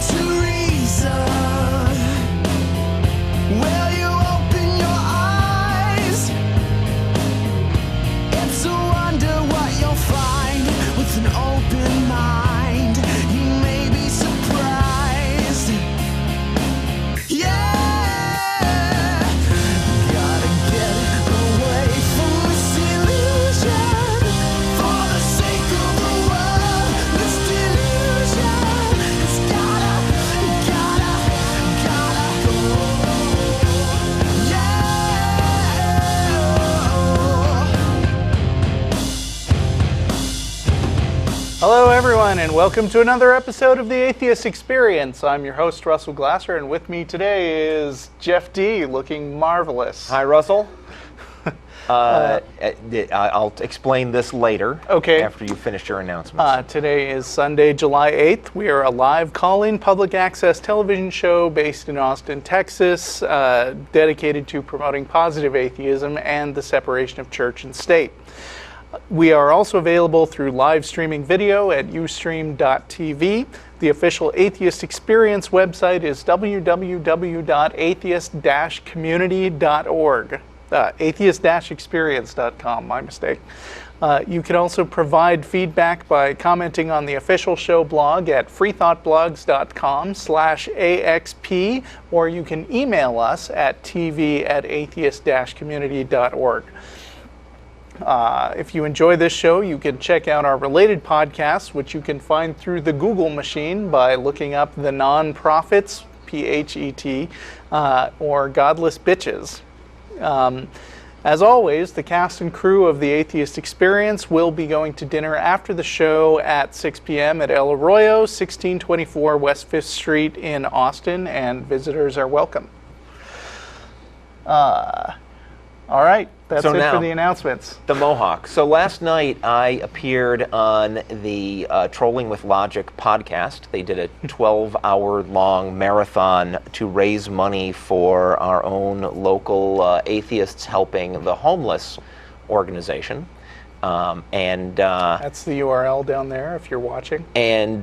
to reason. Will you open your eyes? It's a wonder what you'll find with an open mind. You may be surprised. Yeah, gotta get away from this illusion. For the sake of the world, this delusion. It's gotta go. Hello everyone, and welcome to another episode of the Atheist Experience. I'm your host, Russell Glasser, and with me today is Jeff D, looking marvelous. Hi, Russell. I'll explain this later. Okay. After you finish your announcements. Today is Sunday, July 8th. We are a live call-in public access television show based in Austin, Texas, dedicated to promoting positive atheism and the separation of church and state. We are also available through live streaming video at ustream.tv. The official Atheist Experience website is www.atheist-community.org. Atheist-experience.com, my mistake. You can also provide feedback by commenting on the official show blog at freethoughtblogs.com/AXP, or you can email us at tv@atheist-community.org. If you enjoy this show, you can check out our related podcasts, which you can find through the Google machine by looking up The Non-Prophets, PHET, or Godless Bitches. As always, the cast and crew of the Atheist Experience will be going to dinner after the show at 6 p.m. at El Arroyo, 1624 West 5th Street in Austin, and visitors are welcome. All right, that's it for the announcements. The Mohawk. So last night I appeared on the Trolling with Logic podcast. They did a 12-hour-long marathon to raise money for our own local Atheists Helping the Homeless organization. That's the URL down there if you're watching. And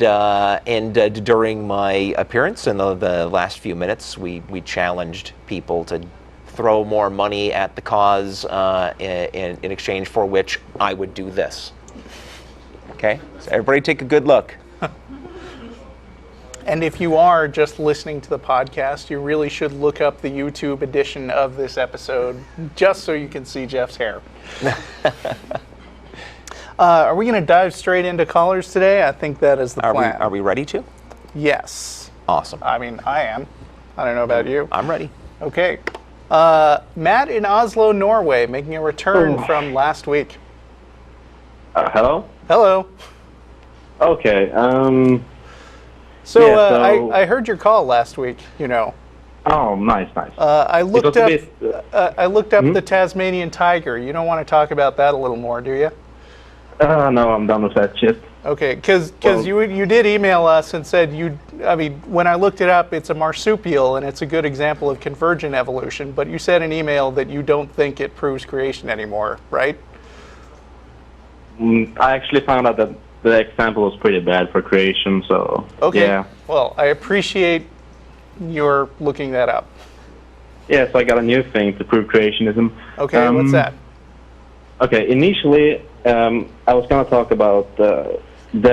during my appearance in the last few minutes, we challenged people to throw more money at the cause in exchange for which I would do this. Okay? So everybody take a good look. And if you are just listening to the podcast, you really should look up the YouTube edition of this episode just so you can see Jeff's hair. Are we going to dive straight into callers today? I think that is the plan. Are we ready to? Yes. Awesome. I mean, I am. I don't know about you. I'm ready. Okay. Matt in Oslo, Norway, making a return from last week. Hello? Hello. Okay. I heard your call last week, you know. Oh, nice. I looked up the Tasmanian tiger. You don't want to talk about that a little more, do you? No, I'm done with that shit. Okay, because you did email us and said when I looked it up, it's a marsupial and it's a good example of convergent evolution, but you said in email that you don't think it proves creation anymore, right? I actually found out that the example was pretty bad for creation, so okay. Yeah. Well, I appreciate your looking that up. Yeah, so I got a new thing to prove creationism. Okay, what's that? Okay, initially I was going to talk about the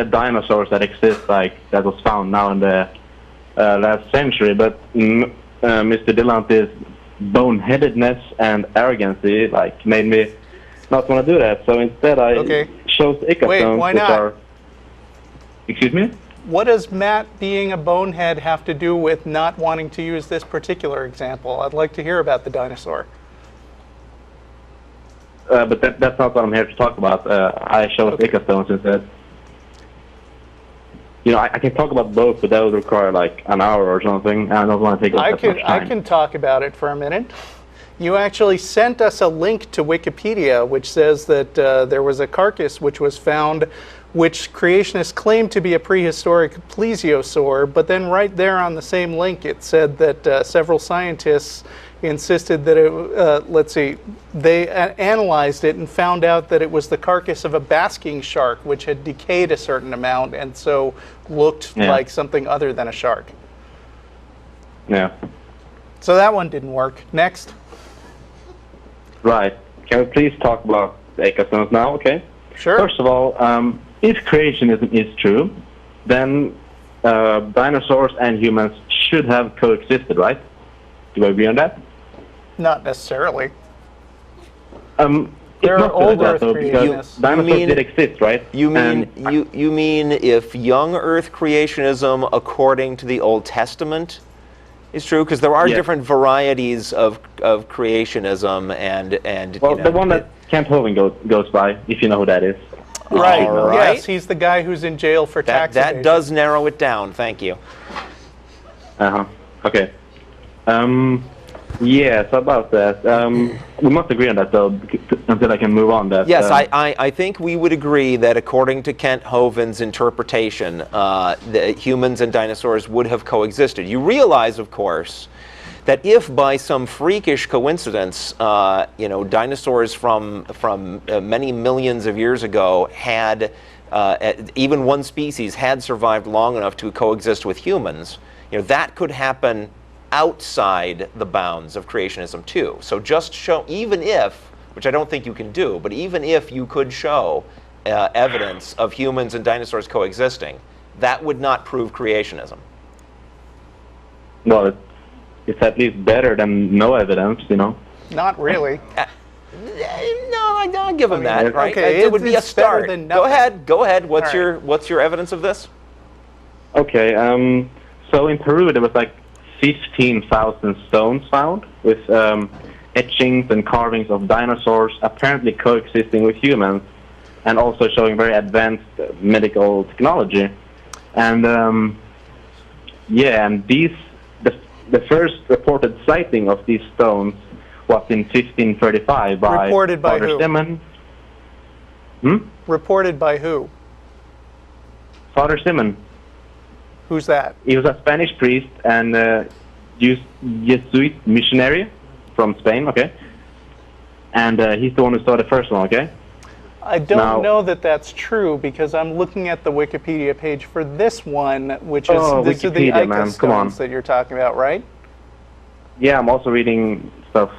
dinosaurs that exist, like that was found now in the last century, but Mr. Dillante's boneheadedness and arrogancy made me not want to do that. So instead, I chose Icastones. Wait, why not? Excuse me? What does Matt being a bonehead have to do with not wanting to use this particular example? I'd like to hear about the dinosaur. But that's not what I'm here to talk about. I chose Icastones instead. You know, I can talk about both, but that would require like an hour or something. I don't want to take up that much time. I can talk about it for a minute. You actually sent us a link to Wikipedia, which says that there was a carcass which was found, which creationists claim to be a prehistoric plesiosaur, but then right there on the same link it said that several scientists insisted that they analyzed it and found out that it was the carcass of a basking shark, which had decayed a certain amount and so looked like something other than a shark. Yeah. So that one didn't work. Next. Right. Can we please talk about the ecostones now? Okay. Sure. First of all, if creationism is true, then dinosaurs and humans should have coexisted, right? Do you agree on that? Not necessarily. It's There are not old that, Earth though, because creationists. dinosaurs did exist, right? You mean And you mean if young Earth creationism, according to the Old Testament, is true? Because there are Yes. different varieties of creationism, and well, you know, the one that Kent Hovind goes by, if you know who that is. Right. All right. Yes, he's the guy who's in jail for tax that evasion. does narrow it down. Thank you. Okay. Yeah, so about that. We must agree on that, though, until I can move on. That Yes, I think we would agree that according to Kent Hovind's interpretation, the humans and dinosaurs would have coexisted. You realize, of course, that if by some freakish coincidence, dinosaurs from many millions of years ago had, even one species had survived long enough to coexist with humans, that could happen outside the bounds of creationism too. So just show, even if, which I don't think you can do, but even if you could show evidence of humans and dinosaurs coexisting, that would not prove creationism. Well, it's at least better than no evidence, Not really. No, I'll give him that. Right? okay, It would be a it's better start. than Go nothing. ahead. What's All right. what's your evidence of this? Okay, so in Peru there was like 15,000 stones found with etchings and carvings of dinosaurs apparently coexisting with humans and also showing very advanced medical technology. And and the first reported sighting of these stones was in 1535 by Reported by Father who? Simon. Reported by who? Father Simon. Who's that? He was a Spanish priest and Jesuit missionary from Spain, okay? And he's the one who saw the first one, okay? I don't Now- know that that's true because I'm looking at the Wikipedia page for this one, which is Oh, these are the Wikipedia, Ica man, come on. stones that you're talking about, right? Yeah, I'm also reading stuff.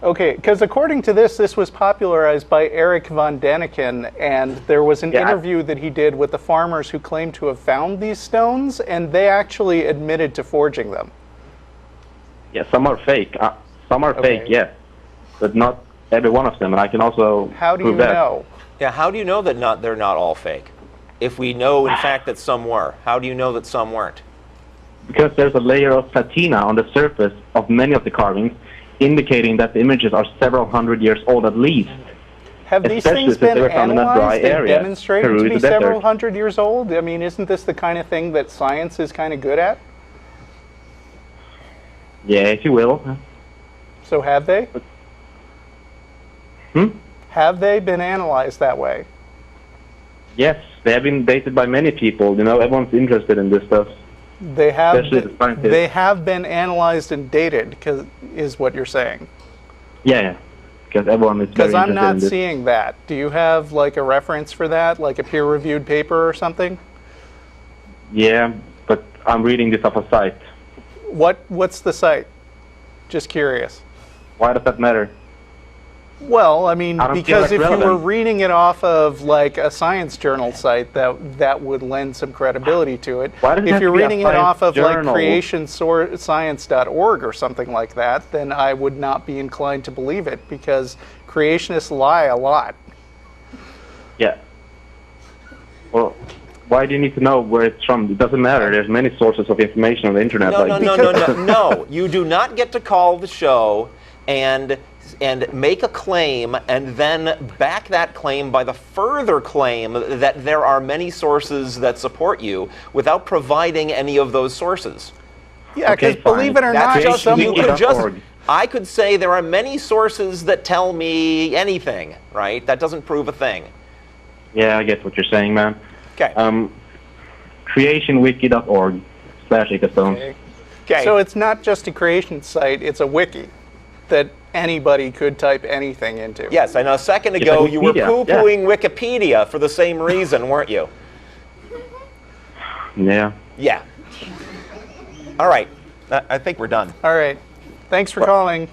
Okay, because according to this was popularized by Eric von Daniken, and there was an Yeah. interview that he did with the farmers who claimed to have found these stones, and they actually admitted to forging them. Yeah, some are fake. Some are fake, Okay. yes. But not every one of them, and I can also How do you prove that. know? Yeah, how do you know that they're not all fake? If we know, in fact, that some were, how do you know that some weren't? Because there's a layer of patina on the surface of many of the carvings, indicating that the images are several hundred years old at least. Have these Especially things since they been were found in a dry analyzed and area. demonstrated Peru to is be a desert. several hundred years old? I mean, isn't this the kind of thing that science is kind of good at? Yeah, if you will. So have they? Have they been analyzed that way? Yes, they have been dated by many people. Everyone's interested in this stuff. They have. Especially the scientists. They have been analyzed and dated, is what you're saying. Yeah, because everyone is very Because I'm interested not in this. seeing that. Do you have like a reference for that, like a peer-reviewed paper or something? Yeah, but I'm reading this off a site. What's the site? Just curious. Why does that matter? Well, I mean, I don't feel because that's if you were relevant. reading it off of like a science journal site, that would lend some credibility to it. Why does it If have you're to be a reading it science off of like journal? creationscience.org or something like that, then I would not be inclined to believe it because creationists lie a lot. Yeah. Well, why do you need to know where it's from? It doesn't matter. There's many sources of information on the internet. No. You do not get to call the show and make a claim and then back that claim by the further claim that there are many sources that support you without providing any of those sources. Yeah, because Okay, fine. believe it or That's not, just, some you could just, Org. I could say there are many sources that tell me anything, right? That doesn't prove a thing. Yeah, I get what you're saying, man. Okay. Creationwiki.org/ecostones. Okay, Okay. So it's not just a creation site, it's a wiki that anybody could type anything into. Yes, I know a second ago you were Wikipedia, poo-pooing Wikipedia for the same reason, weren't you? Yeah. Yeah. All right. I think we're done. All right. Thanks for calling.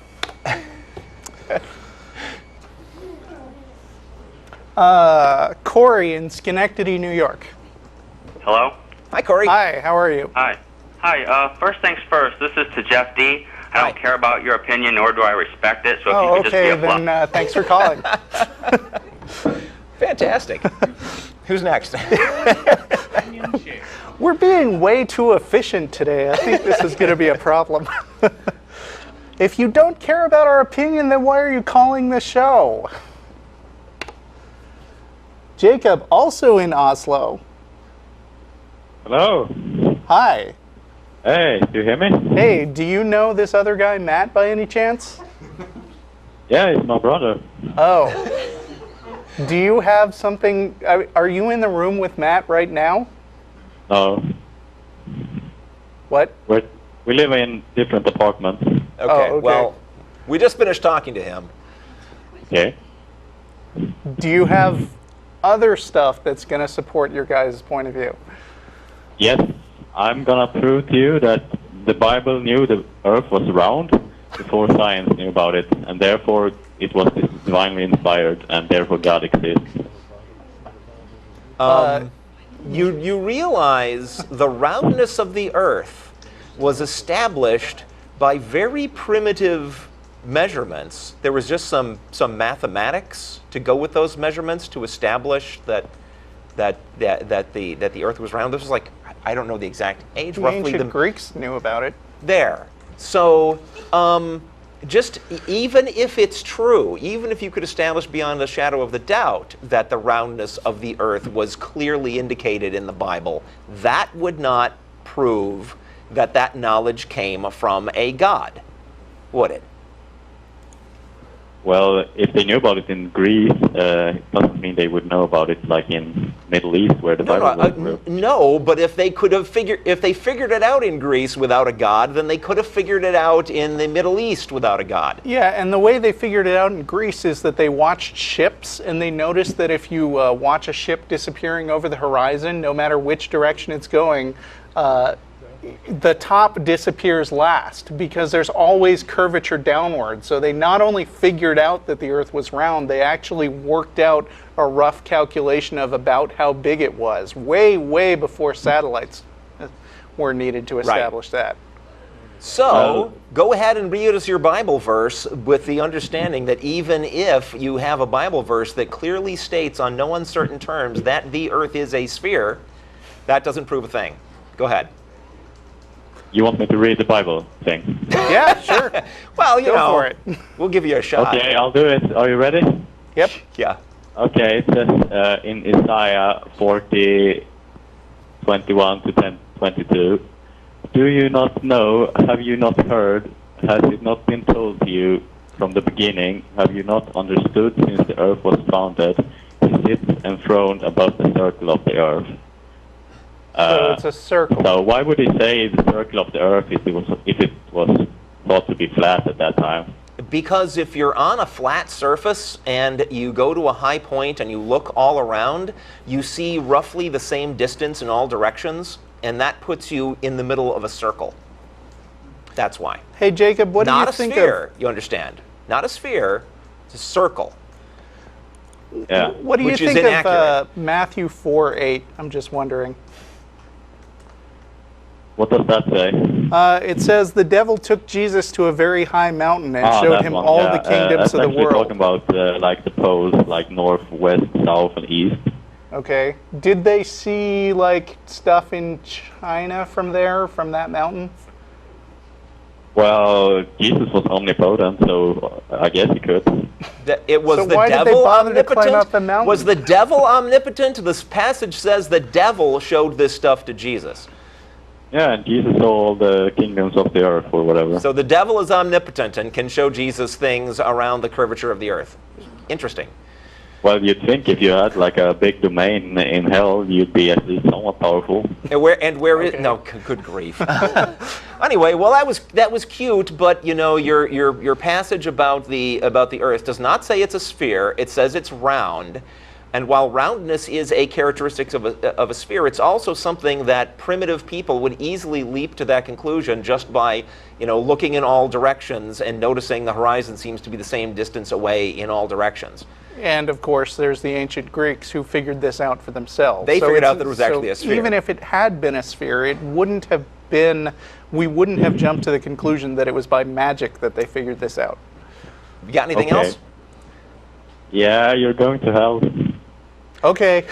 Corey in Schenectady, New York. Hello? Hi, Corey. Hi, how are you? Hi. Hi, first things first, this is to Jeff D. I don't Hi. care about your opinion, nor do I respect it, so if Oh, you could just be okay, a fluff. then thanks for calling. Fantastic. Who's next? We're being way too efficient today. I think this is going to be a problem. If you don't care about our opinion, then why are you calling the show? Jacob, also in Oslo. Hello. Hi. Hey, do you hear me? Hey, do you know this other guy, Matt, by any chance? Yeah, it's my brother. Oh. Do you have something? Are you in the room with Matt right now? No, What? we live in different apartments. Okay, okay. well, we just finished talking to him. Okay. Do you have other stuff that's going to support your guys' point of view? Yes, I'm gonna prove to you that the Bible knew the earth was round before science knew about it, and therefore it was divinely inspired, and therefore God exists. You realize the roundness of the Earth was established by very primitive measurements. There was just some mathematics to go with those measurements to establish that the Earth was round. This was like, I don't know the exact age, The roughly ancient Greeks knew about it. there. So, just even if it's true, even if you could establish beyond a shadow of the doubt that the roundness of the earth was clearly indicated in the Bible, that would not prove that that knowledge came from a God, would it? Well, if they knew about it in Greece, it doesn't mean they would know about it like in Middle East where the Bible was wrote. No, but if they figured it out in Greece without a God, then they could have figured it out in the Middle East without a God. Yeah, and the way they figured it out in Greece is that they watched ships, and they noticed that if you watch a ship disappearing over the horizon, no matter which direction it's going, the top disappears last because there's always curvature downward. So they not only figured out that the Earth was round, they actually worked out a rough calculation of about how big it was, way, way before satellites were needed to establish that. So, go ahead and read us your Bible verse with the understanding that even if you have a Bible verse that clearly states on no uncertain terms that the Earth is a sphere, that doesn't prove a thing. Go ahead. You want me to read the Bible thing? Yeah, sure. Well, you Go know, for it. we'll give you a shot. Okay, I'll do it. Are you ready? Yep. Yeah. Okay, it says in Isaiah 40:21 to 10:22, do you not know, have you not heard, has it not been told to you from the beginning, have you not understood since the earth was founded, he sits enthroned above the circle of the earth. So it's a circle. So why would he say the circle of the earth if it was thought to be flat at that time? Because if you're on a flat surface and you go to a high point and you look all around, you see roughly the same distance in all directions, and that puts you in the middle of a circle. That's why. Hey, Jacob, what do Not you a think sphere, you understand. Not a sphere, it's a circle. Yeah. What do you Which is think inaccurate. of Matthew 4:8? I'm just wondering. What does that say? It says the devil took Jesus to a very high mountain and showed that him one, all yeah. the kingdoms That's of the actually world. talking about like the poles, like north, west, south, and east. Okay. Did they see like stuff in China from there, from that mountain? Well, Jesus was omnipotent, so I guess he could. It was So the why did they devil bother to climb omnipotent? up the mountain? Was the devil omnipotent? This passage says the devil showed this stuff to Jesus. Yeah, and Jesus saw all the kingdoms of the earth, or whatever. So the devil is omnipotent and can show Jesus things around the curvature of the earth. Interesting. Well, you'd think if you had like a big domain in hell, you'd be at least somewhat powerful. And where is Okay. no? Good grief! I Anyway, well, that was cute, but you know, your passage about the Earth does not say it's a sphere. It says it's round, and while roundness is a characteristic of a sphere, it's also something that primitive people would easily leap to that conclusion just by, you know, looking in all directions and noticing the horizon seems to be the same distance away in all directions. And of course, there's the ancient Greeks who figured this out for themselves. They figured out that it was actually a sphere. Even if it had been a sphere, it wouldn't have been. We wouldn't have jumped to the conclusion that it was by magic that they figured this out. You got anything else? Yeah, you're going to hell. Okay.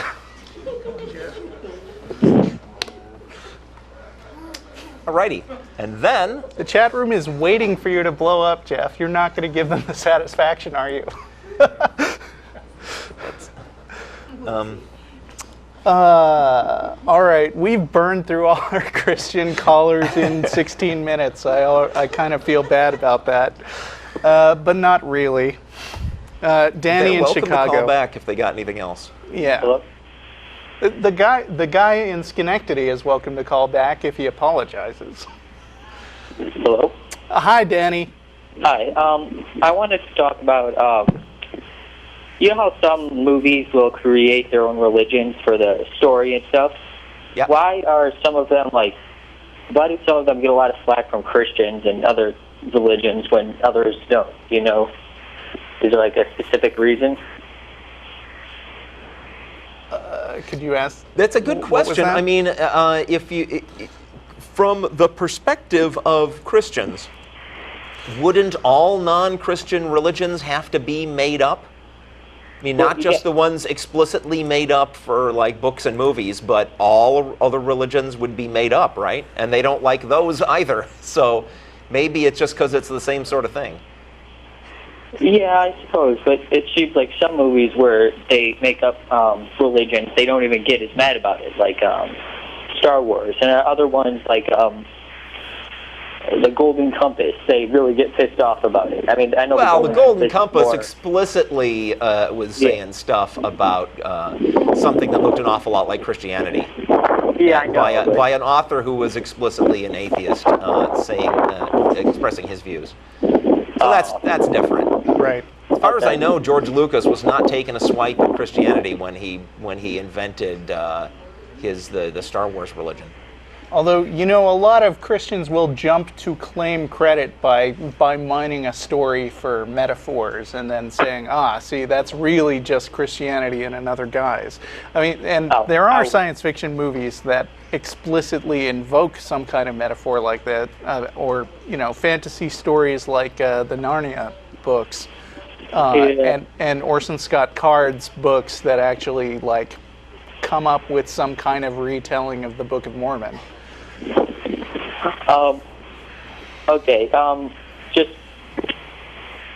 Alrighty. And then The chat room is waiting for you to blow up, Jeff. You're not going to give them the satisfaction, are you? All right, we've burned through all our Christian callers in 16 minutes. I kind of feel bad about that, but not really. Danny in welcome Chicago. to call back if they got anything else. Yeah. Hello? The guy in Schenectady is welcome to call back if he apologizes. Hello? Hi, Danny. Hi. I wanted to talk about, you know how some movies will create their own religions for the story and stuff? Yeah. Why do some of them get a lot of flack from Christians and other religions when others don't, you know? Is there like a specific reason? Could you ask? That's a good What was question. that? I mean, from the perspective of Christians, wouldn't all non-Christian religions have to be made up? I mean, not just the ones explicitly made up for like books and movies, but all other religions would be made up, right? And they don't like those either. So maybe it's just because it's the same sort of thing. Yeah, I suppose, but it seems like some movies where they make up religions, they don't even get as mad about it, like Star Wars, and other ones like the Golden Compass, they really get pissed off about it. I mean, I know. Well, the Golden Compass more, explicitly was saying stuff about something that looked an awful lot like Christianity. Yeah, I know. By an author who was explicitly an atheist, expressing his views. So that's different. Right. As far as I know, George Lucas was not taking a swipe at Christianity when he invented the Star Wars religion. Although, you know, a lot of Christians will jump to claim credit by mining a story for metaphors and then saying, see, that's really just Christianity in another guise. I mean, and there are science fiction movies that explicitly invoke some kind of metaphor like that, or, you know, fantasy stories like the Narnia books, and Orson Scott Card's books that actually, like, come up with some kind of retelling of the Book of Mormon. Okay.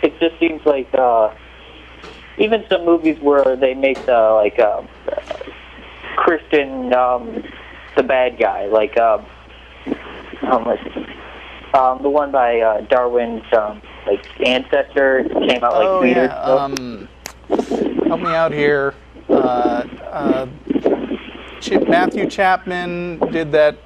It just seems like even some movies where they make Christian the bad guy, like the one by Darwin's ancestor came out like 2 years ago. Help me out here. Matthew Chapman did that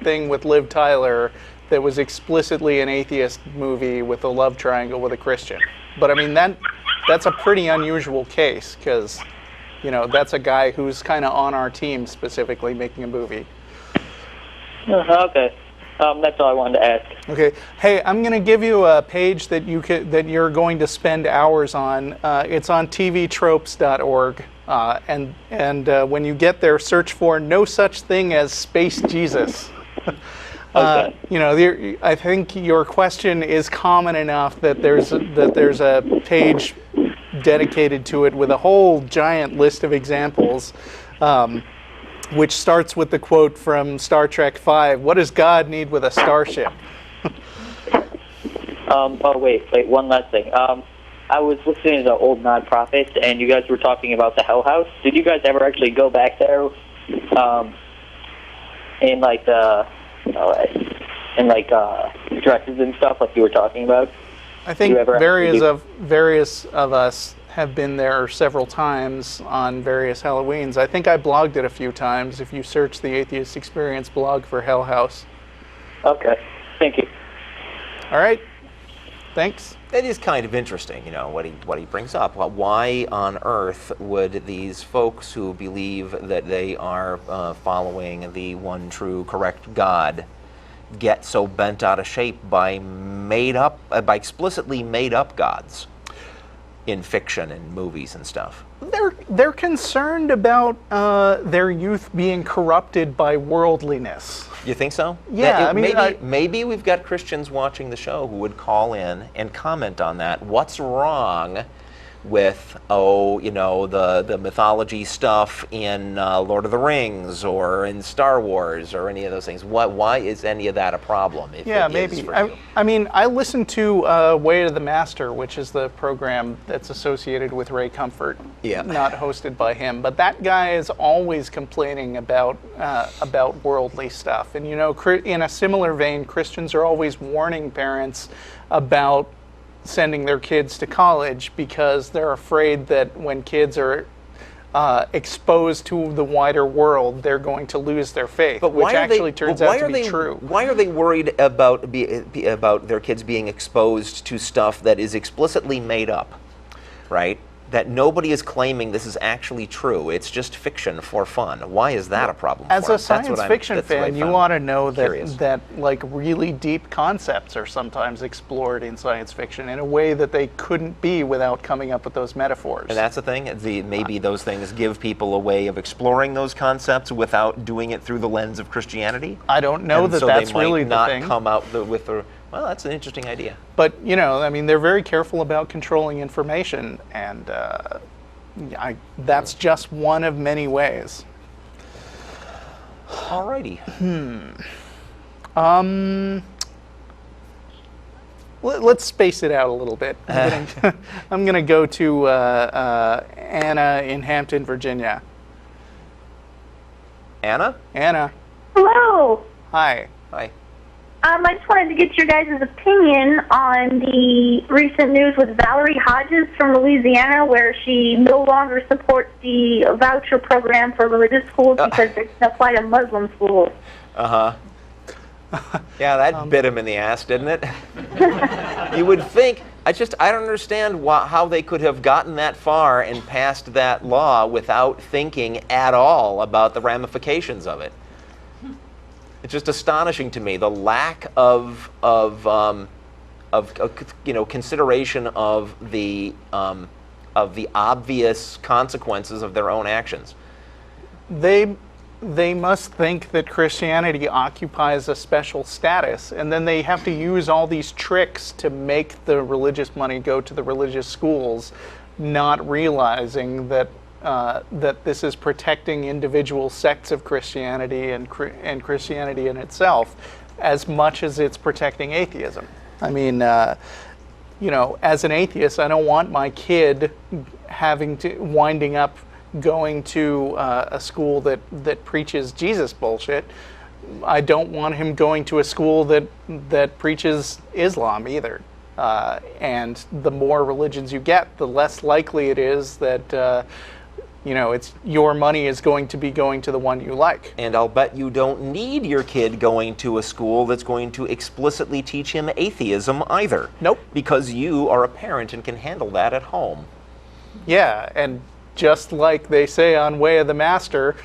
thing with Liv Tyler that was explicitly an atheist movie with a love triangle with a Christian. But I mean, that's a pretty unusual case because, you know, that's a guy who's kind of on our team specifically making a movie. Okay. That's all I wanted to ask. Okay. Hey, I'm going to give you a page that you're going to spend hours on. It's on tvtropes.org. And when you get there, search for "No Such Thing as Space Jesus." Okay. You know, I think your question is common enough that there's a page dedicated to it with a whole giant list of examples, which starts with the quote from Star Trek V: "What does God need with a starship?" Wait, one last thing. I was listening to the old nonprofits, and you guys were talking about the Hell House. Did you guys ever actually go back there, in dresses and stuff like you were talking about? I think various of us have been there several times on various Halloweens. I think I blogged it a few times. If you search the Atheist Experience blog for Hell House. Okay. Thank you. All right. Thanks. It is kind of interesting, you know, what he brings up. Well, why on earth would these folks who believe that they are following the one true correct God get so bent out of shape by explicitly made up gods in fiction and movies and stuff? They're concerned about their youth being corrupted by worldliness. You think so? Yeah, maybe we've got Christians watching the show who would call in and comment on that. What's wrong with the mythology stuff in Lord of the Rings or in Star Wars or any of those things? Why is any of that a problem? Yeah, maybe. I listened to Way of the Master, which is the program that's associated with Ray Comfort. Yeah. Not hosted by him, but that guy is always complaining about worldly stuff. And in a similar vein, Christians are always warning parents about sending their kids to college because they're afraid that when kids are exposed to the wider world, they're going to lose their faith, which actually turns out to be true. Why are they worried about their kids being exposed to stuff that is explicitly made up, right? That nobody is claiming this is actually true. It's just fiction for fun. Why is that a problem for As them? a science fiction fan, you ought to know that like really deep concepts are sometimes explored in science fiction in a way that they couldn't be without coming up with those metaphors. And that's the thing. Maybe those things give people a way of exploring those concepts without doing it through the lens of Christianity. I don't know that that's really the thing. Not come out with the. Well, that's an interesting idea. But, they're very careful about controlling information, and that's just one of many ways. Alrighty. Let's space it out a little bit. I'm going to go to Anna in Hampton, Virginia. Anna? Anna. Hello. Hi. Hi. I just wanted to get your guys' opinion on the recent news with Valerie Hodges from Louisiana, where she no longer supports the voucher program for religious schools because they're going to apply to Muslim schools. Yeah, that bit him in the ass, didn't it? You would think. I don't understand how they could have gotten that far and passed that law without thinking at all about the ramifications of it. It's just astonishing to me, the lack of consideration of the obvious consequences of their own actions. They must think that Christianity occupies a special status, and then they have to use all these tricks to make the religious money go to the religious schools, not realizing that this is protecting individual sects of Christianity and Christianity in itself as much as it's protecting atheism. I mean, as an atheist, I don't want my kid winding up going to a school that preaches Jesus bullshit. I don't want him going to a school that preaches Islam either. And the more religions you get, the less likely it is that it's your money is going to be going to the one you like. And I'll bet you don't need your kid going to a school that's going to explicitly teach him atheism either. Nope. Because you are a parent and can handle that at home. Yeah, and just like they say on Way of the Master,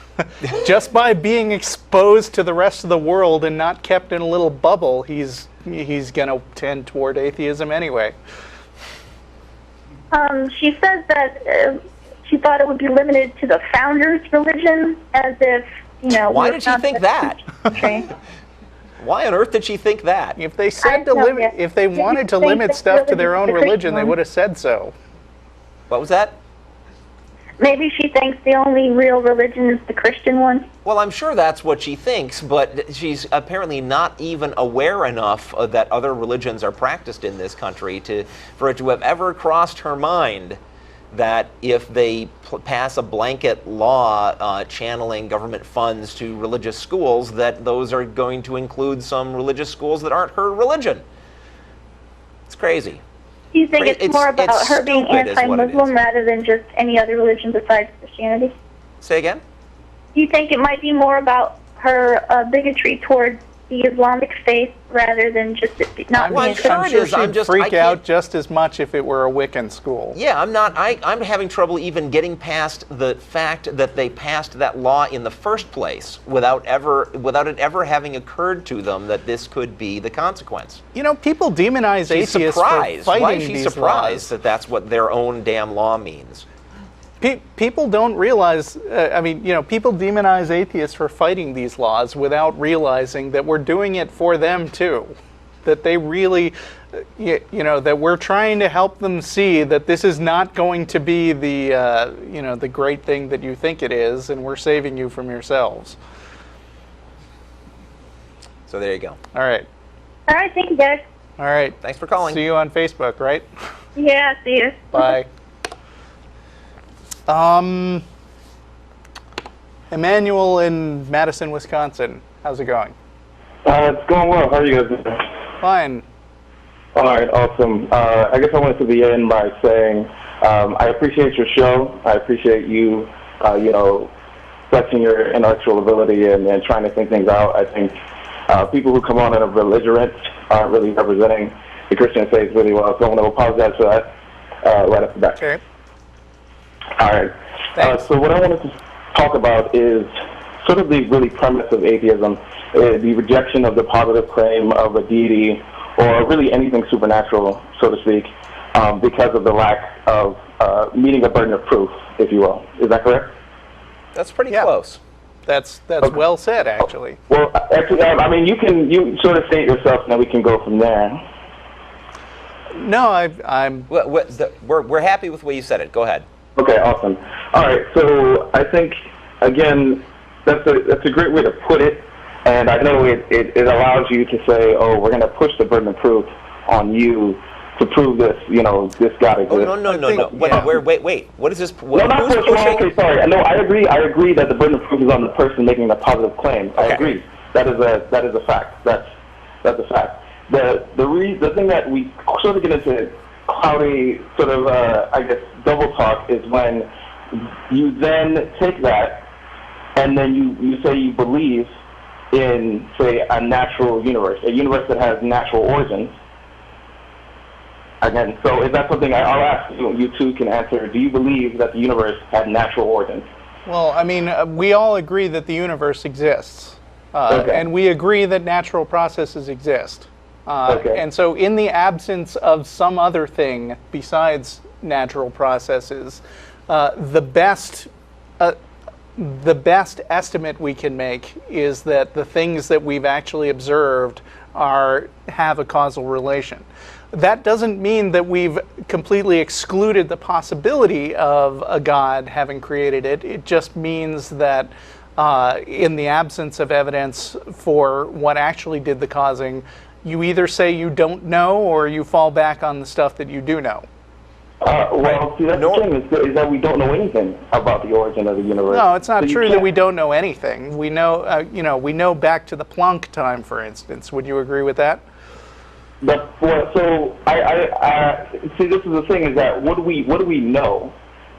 just by being exposed to the rest of the world and not kept in a little bubble, he's going to tend toward atheism anyway. She says that she thought it would be limited to the founders' religion, as if, Why did she think that? Why on earth did she think that? If they said if they wanted to limit stuff to their own religion, they would have said so. What was that? Maybe she thinks the only real religion is the Christian one. Well, I'm sure that's what she thinks, but she's apparently not even aware enough that other religions are practiced in this country for it to have ever crossed her mind that if they pass a blanket law channeling government funds to religious schools, that those are going to include some religious schools that aren't her religion. It's crazy. Do you think it's more about her being anti-Muslim rather than just any other religion besides Christianity? Say again? Do you think it might be more about her bigotry towards the Islamic faith rather than just it not Well, being I'm sure I'm it sure is. she'd I'm just- freak I can't- out just as much if it were a Wiccan school. Yeah, I'm having trouble even getting past the fact that they passed that law in the first place without it ever having occurred to them that this could be the consequence. You know, people demonize She's atheists surprised. for fighting Why is she these surprised laws. that that's what their own damn law means? People don't realize, people demonize atheists for fighting these laws without realizing that we're doing it for them too. That they really, that we're trying to help them see that this is not going to be the great thing that you think it is, and we're saving you from yourselves. So there you go. All right. All right, thank you, guys. All right. Thanks for calling. See you on Facebook, right? Yeah, see you. Bye. Emmanuel in Madison, Wisconsin. How's it going? It's going well. How are you guys doing? Fine. All right, awesome. I guess I wanted to begin by saying I appreciate your show. I appreciate you, flexing your intellectual ability and trying to think things out. I think people who come on and are belligerent aren't really representing the Christian faith really well, so I want to apologize for that right off the bat. Okay. All right. Thanks. So what I wanted to talk about is sort of the really premise of atheism, the rejection of the positive claim of a deity or really anything supernatural, so to speak, because of the lack of meeting a burden of proof, if you will. Is that correct? That's pretty close. That's well said, actually. Well, actually, you sort of state yourself, and then we can go from there. No, I'm. We're happy with the way you said it. Go ahead. Okay, awesome. All right, so I think again that's a great way to put it, and I know it allows you to say, oh, we're going to push the burden of proof on you to prove this, this God exists. Oh, no. Wait. What is this? No, not who's push. pushing? Okay, sorry. No, I agree. I agree that the burden of proof is on the person making the positive claim. I agree. That is a fact. That's a fact. The thing that we sort of get into cloudy sort of double talk is when you then take that and then you say you believe in, say, a natural universe, a universe that has natural origins. Again, so is that something I'll ask you two can answer? Do you believe that the universe had natural origins? Well, we all agree that the universe exists, and we agree that natural processes exist. And so in the absence of some other thing besides natural processes, the best estimate we can make is that the things that we've actually observed have a causal relation. That doesn't mean that we've completely excluded the possibility of a God having created it. It just means that in the absence of evidence for what actually did the causing, you either say you don't know or you fall back on the stuff that you do know. See, that's the thing, is that we don't know anything about the origin of the universe. No, it's not So true that we don't know anything. We know, we know back to the Planck time, for instance. Would you agree with that? But so I see. This is the thing: is that what do we know?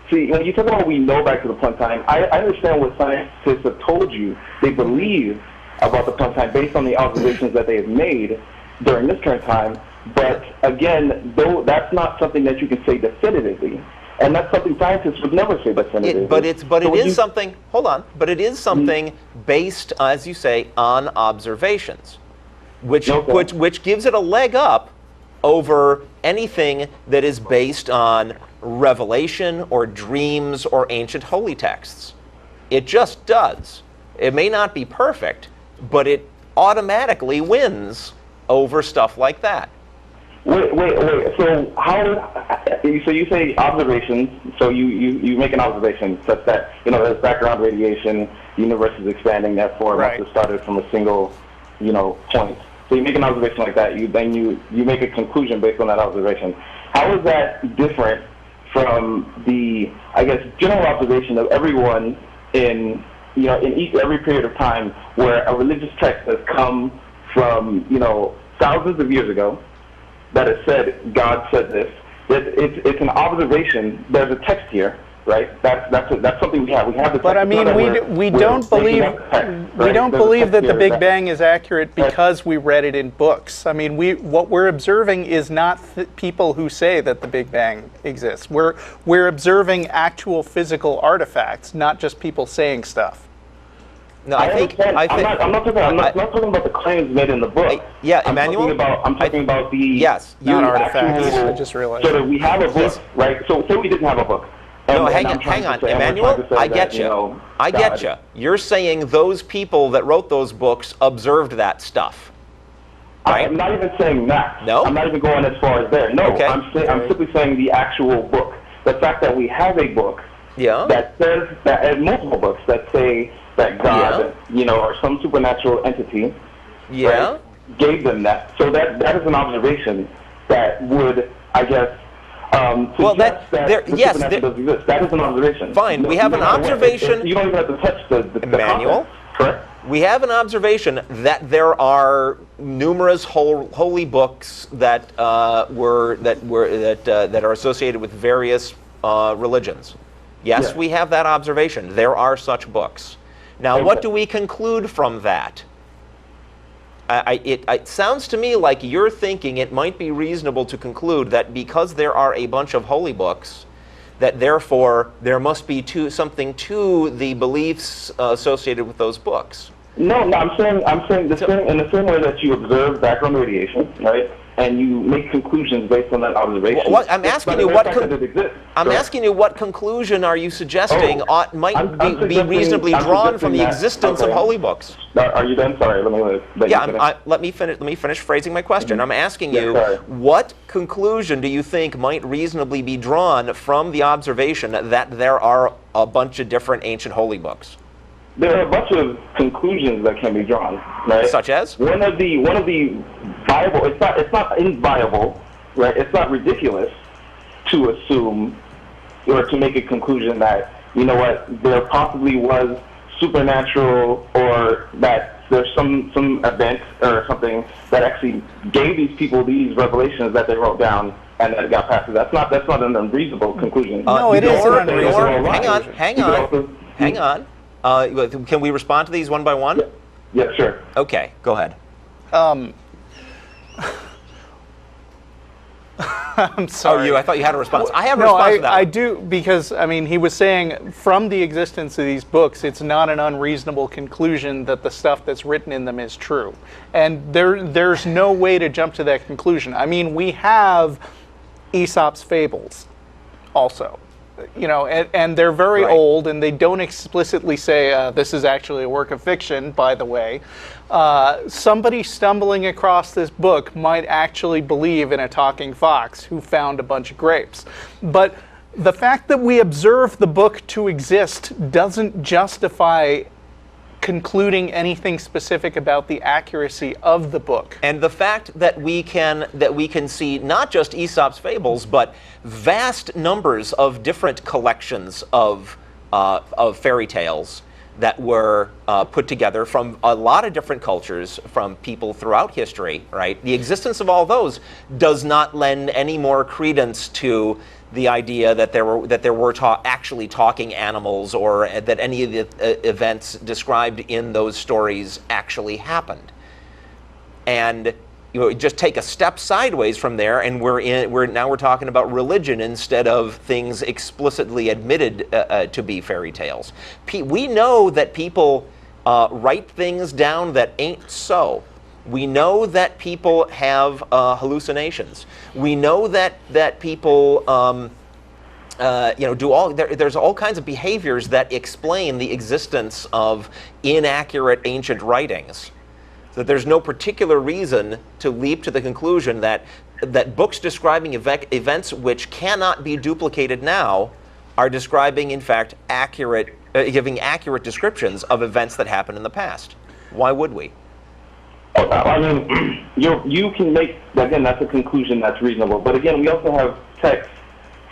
See, when you talk about what we know back to the Planck time, I understand what scientists have told you. They believe about the Planck time based on the observations that they have made during this current time. But again, though that's not something that you can say definitively, and that's something scientists would never say definitively. But it is something. Hold on. But it is something based, as you say, on observations, which gives it a leg up over anything that is based on revelation or dreams or ancient holy texts. It just does. It may not be perfect, but it automatically wins over stuff like that. Wait. So so you say observations. So you make an observation such that there's background radiation, the universe is expanding. Therefore, it must have started from a single point. So you make an observation like that. You make a conclusion based on that observation. How is that different from the general observation of everyone in every period of time where a religious text has come from thousands of years ago that has said God said this? It's an observation. There's a text here right? That's something we have. We have the text. But I mean, we don't believe that the Big Bang is accurate because we read it in books. I mean, what we're observing is not people who say that the Big Bang exists. We're observing actual physical artifacts, not just people saying stuff. No, I'm not talking about the claims made in the book. Emmanuel. I'm talking about the not artifacts. Actual, I just realized. So that we have a book, right? So say we didn't have a book. No, hang on, Emmanuel. I get you. I get you. You're saying those people that wrote those books observed that stuff. Right? I'm not even saying that. No. I'm not even going as far as there. No. Okay. I'm simply saying the actual book. The fact that we have a book. Yeah. That says that, and multiple books that say that God, or some supernatural entity, right, gave them that. So that is an observation that would, I guess, suggest that supernatural does exist. That is an observation. Fine. We have an observation. You don't even have to touch the Emmanuel. Correct. We have an observation that there are numerous holy books that are associated with various religions. Yes, we have that observation. There are such books. Now, what do we conclude from that? It sounds to me like you're thinking it might be reasonable to conclude that because there are a bunch of holy books, that therefore there must be something to the beliefs associated with those books. No, I'm saying in the same way that you observe background radiation, right? And you make conclusions based on that observation. I'm asking you what conclusion are you suggesting might be reasonably drawn from the existence of holy books? Are you done? Sorry, let me finish phrasing my question. I'm asking you, what conclusion do you think might reasonably be drawn from the observation that there are a bunch of different ancient holy books? There are a bunch of conclusions that can be drawn, right? Such as? One of the viable. It's not inviolable, right? It's not ridiculous to assume or to make a conclusion that there possibly was supernatural, or that there's some event or something that actually gave these people these revelations that they wrote down and that got passed. That's not an unreasonable conclusion. No, it is an unreasonable. Hang on. Can we respond to these one by one? Yeah, sure. Okay, go ahead. I'm sorry. I thought you had a response. I have a response to that. I do, because, he was saying from the existence of these books, it's not an unreasonable conclusion that the stuff that's written in them is true. And there's no way to jump to that conclusion. We have Aesop's fables also. And they're very old, and they don't explicitly say this is actually a work of fiction, by the way. Somebody stumbling across this book might actually believe in a talking fox who found a bunch of grapes. But the fact that we observe the book to exist doesn't justify concluding anything specific about the accuracy of the book. And the fact that we can see not just Aesop's fables, but vast numbers of different collections of fairy tales that were put together from a lot of different cultures, from people throughout history, right? The existence of all those does not lend any more credence to the idea that there were actually talking animals, or that any of the events described in those stories actually happened. And just take a step sideways from there, and we're talking about religion instead of things explicitly admitted to be fairy tales. We know that people write things down that ain't so. We know that people have hallucinations. We know that people there's all kinds of behaviors that explain the existence of inaccurate ancient writings. That there's no particular reason to leap to the conclusion that books describing events which cannot be duplicated now are describing, in fact, giving accurate descriptions of events that happened in the past. Why would we? You can make, again, that's a conclusion that's reasonable. But again, we also have texts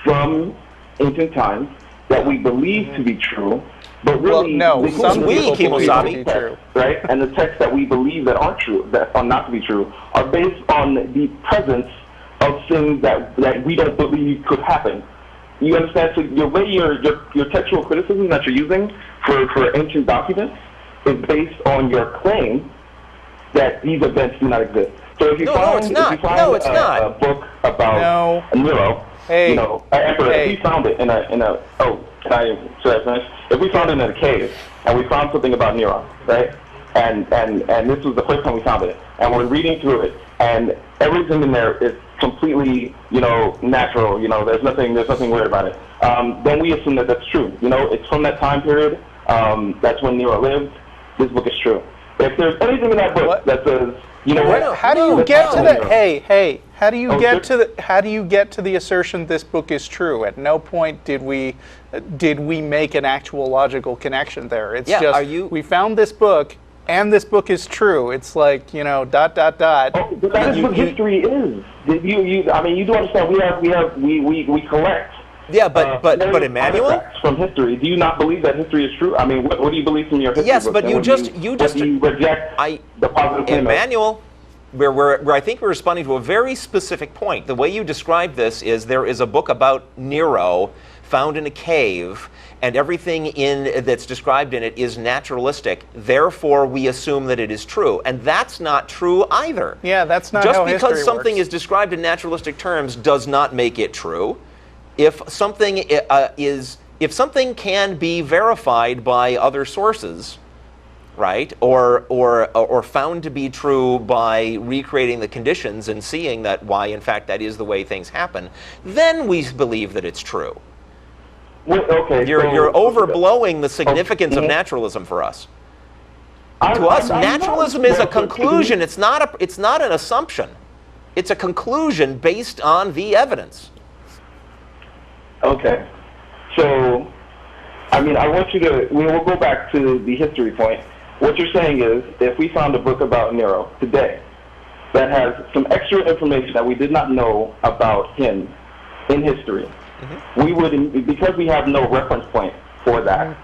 from ancient times that we believe to be true, but really, some people believe to be true, right? And the texts that we believe that aren't true, that are not to be true, are based on the presence of things that we don't believe could happen. You understand? So your way, your textual criticism that you're using for ancient documents is based on your claim that these events do not exist. So if you find a book about Nero, you know, Emperor, if we found it in a if we found it in a cave and we found something about Nero, right? And this was the first time we found it, and we're reading through it, and everything in there is completely, you know, natural. You know, there's nothing weird about it. Then we assume that that's true. You know, it's from that time period. That's when Nero lived. This book is true. If there's anything in that book that says, you know what? How do you get to the How do you get to the how do you get to the assertion this book is true? At no point did we make an actual logical connection there. It's just we found this book and this book is true. It's like, you know, ... Oh, but that is what history is. I mean, you do understand we collect. Yeah, but Emmanuel, from history, do you not believe that history is true? I mean, what do you believe from your history? Yes, book? but you just reject the positive claim. Emmanuel, where I think we're responding to a very specific point. The way you describe this is there is a book about Nero found in a cave, and everything that's described in it is naturalistic. Therefore, we assume that it is true, and that's not true either. Yeah, that's not just how history because something works. is described in naturalistic terms does not make it true. If something if something can be verified by other sources, right, or found to be true by recreating the conditions and seeing that why in fact that is the way things happen, then we believe that it's true. Well, okay, you're overblowing the significance of naturalism for us. To us, naturalism is a conclusion. It's not an assumption. It's a conclusion based on the evidence. Okay, so, I mean, I want you to, we'll go back to the history point. What you're saying is, if we found a book about Nero today that has some extra information that we did not know about him in history, we would, because we have no reference point for that,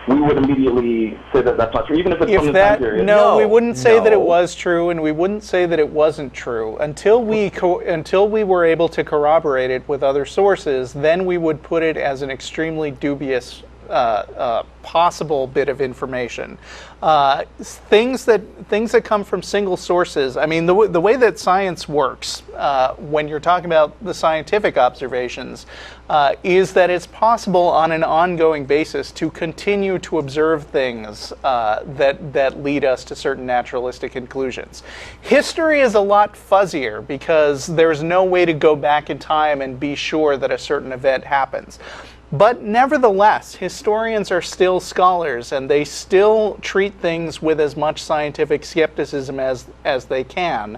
we would immediately say that that's not true, even if it's from the time period. No, we wouldn't say that it was true, and we wouldn't say that it wasn't true until we were able to corroborate it with other sources. Then we would put it as an extremely dubious possible bit of information. Things that come from single sources. I mean, the way that science works, when you're talking about the scientific observations, is that it's possible on an ongoing basis to continue to observe things that lead us to certain naturalistic conclusions. History is a lot fuzzier because there's no way to go back in time and be sure that a certain event happens. But nevertheless, historians are still scholars, and they still treat things with as much scientific skepticism as they can,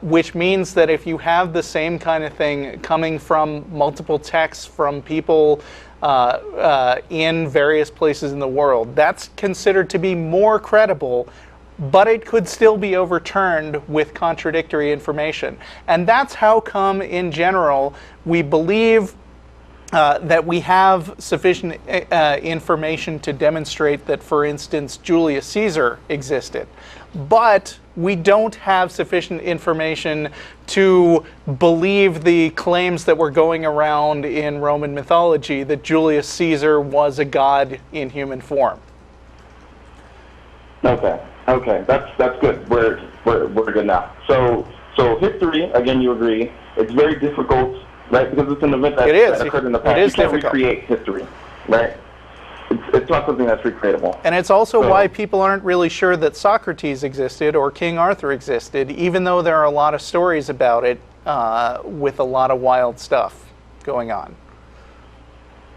which means that if you have the same kind of thing coming from multiple texts from people in various places in the world, that's considered to be more credible, but it could still be overturned with contradictory information. And that's how come, in general, we believe that we have sufficient information to demonstrate that, for instance, Julius Caesar existed. But we don't have sufficient information to believe the claims that were going around in Roman mythology that Julius Caesar was a god in human form. Okay, that's good. We're good now. So history, again, you agree, it's very difficult. Right, because it's an event that occurred in the past. You can't recreate history, right? It's not something that's recreatable. And it's also why people aren't really sure that Socrates existed or King Arthur existed, even though there are a lot of stories about it with a lot of wild stuff going on.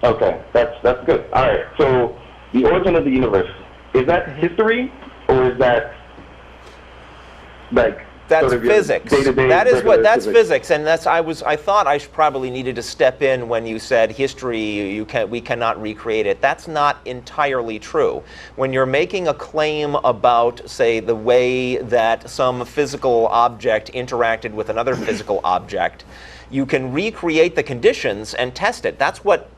Okay, that's good. All right, so the origin of the universe, is that history, or is that like... That's sort of physics. That's physics, and I thought I probably needed to step in when you said history. We cannot recreate it. That's not entirely true. When you're making a claim about, say, the way that some physical object interacted with another physical object, you can recreate the conditions and test it. That's what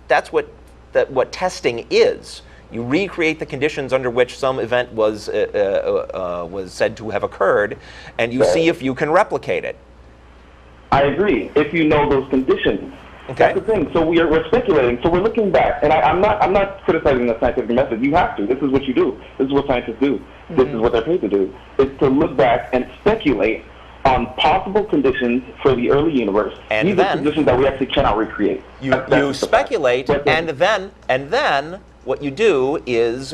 testing is. You recreate the conditions under which some event was said to have occurred, and you see if you can replicate it. I agree, if you know those conditions. Okay. That's the thing. So we're speculating. So we're looking back, and I'm not criticizing the scientific method. You have to. This is what you do. This is what scientists do. This is what they're paid to do. Is to look back and speculate on possible conditions for the early universe. And these then are conditions that we actually cannot recreate. You speculate, and then what you do is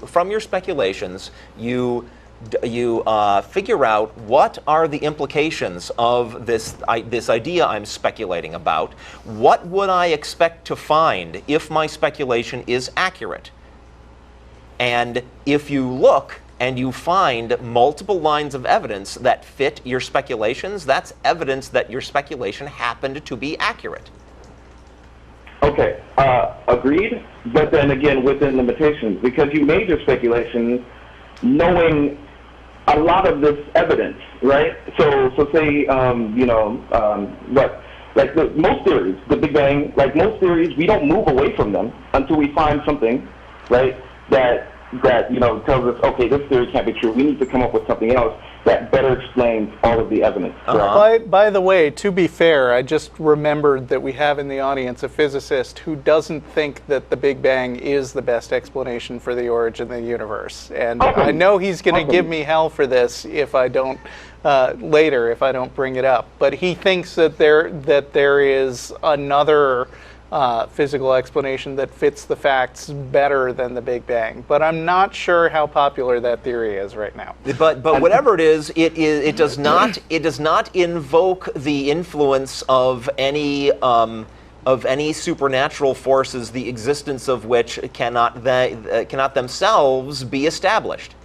from your speculations you figure out what are the implications of this idea I'm speculating about. What would I expect to find if my speculation is accurate? And if you look and you find multiple lines of evidence that fit your speculations, that's evidence that your speculation happened to be accurate. Okay, agreed, but then again within limitations, because you made your speculations knowing a lot of this evidence, right? So say, most theories, the Big Bang, like most theories, we don't move away from them until we find something, right, that tells us, okay, this theory can't be true. We need to come up with something else that better explains all of the evidence. By the way, to be fair, I just remembered that we have in the audience a physicist who doesn't think that the Big Bang is the best explanation for the origin of the universe. And I know he's going to give me hell for this if I don't later, if I don't bring it up. But he thinks that there is another physical explanation that fits the facts better than the Big Bang, but I'm not sure how popular that theory is right now. But whatever it is, it does not invoke the influence of any supernatural forces, the existence of which cannot themselves be established.